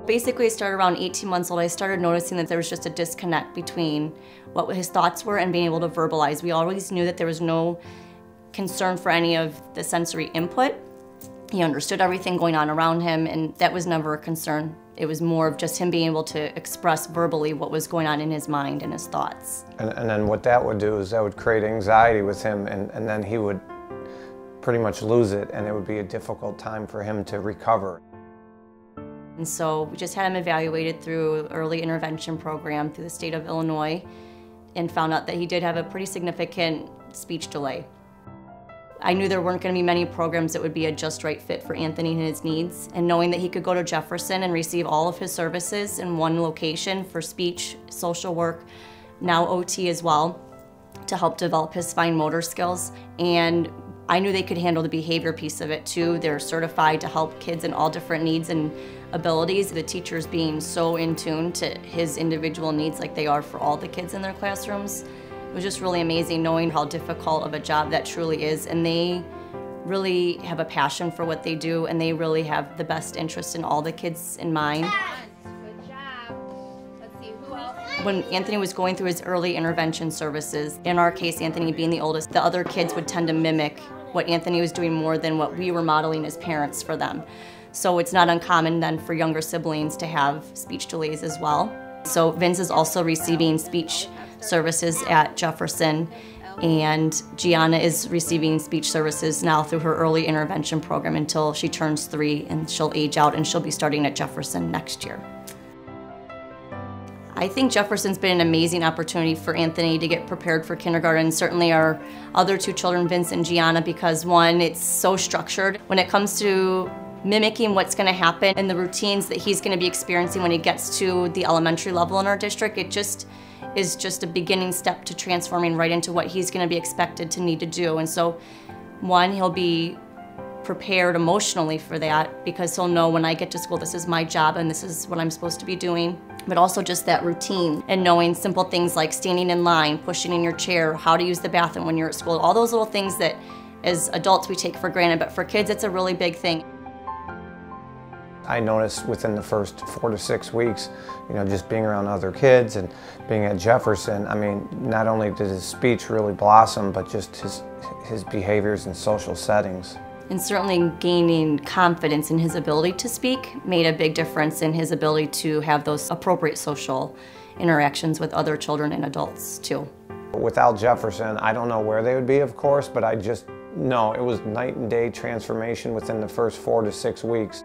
Basically, it started around 18 months old. I started noticing that there was just a disconnect between what his thoughts were and being able to verbalize. We always knew that there was no concern for any of the sensory input. He understood everything going on around him, and that was never a concern. It was more of just him being able to express verbally what was going on in his mind and his thoughts. And then what that would do is that would create anxiety with him, and then he would pretty much lose it, and it would be a difficult time for him to recover. And so we just had him evaluated through early intervention program through the state of Illinois and found out that he did have a pretty significant speech delay. I knew there weren't going to be many programs that would be a just right fit for Anthony and his needs, and knowing that he could go to Jefferson and receive all of his services in one location for speech, social work, now OT as well, to help develop his fine motor skills. And I knew they could handle the behavior piece of it too. They're certified to help kids in all different needs and abilities. The teachers being so in tune to his individual needs like they are for all the kids in their classrooms. It was just really amazing knowing how difficult of a job that truly is, and they really have a passion for what they do, and they really have the best interest in all the kids in mind. Good job. Let's see, who else? When Anthony was going through his early intervention services, in our case, Anthony being the oldest, the other kids would tend to mimic what Anthony was doing more than what we were modeling as parents for them. So it's not uncommon then for younger siblings to have speech delays as well. So Vince is also receiving speech services at Jefferson, and Gianna is receiving speech services now through her early intervention program until she turns 3, and she'll age out and she'll be starting at Jefferson next year. I think Jefferson's been an amazing opportunity for Anthony to get prepared for kindergarten, certainly our other 2 children, Vince and Gianna, because one, it's so structured. When it comes to mimicking what's going to happen and the routines that he's going to be experiencing when he gets to the elementary level in our district, it just is just a beginning step to transforming right into what he's going to be expected to need to do. And so, one, he'll be prepared emotionally for that because he'll know when I get to school, this is my job and this is what I'm supposed to be doing. But also just that routine and knowing simple things like standing in line, pushing in your chair, how to use the bathroom when you're at school, all those little things that as adults we take for granted, but for kids it's a really big thing. I noticed within the first 4 to 6 weeks, just being around other kids and being at Jefferson, I mean, not only did his speech really blossom, but just his behaviors in social settings. And certainly gaining confidence in his ability to speak made a big difference in his ability to have those appropriate social interactions with other children and adults too. Without Jefferson, I don't know where they would be, of course, but I just know it was night and day transformation within the first 4 to 6 weeks.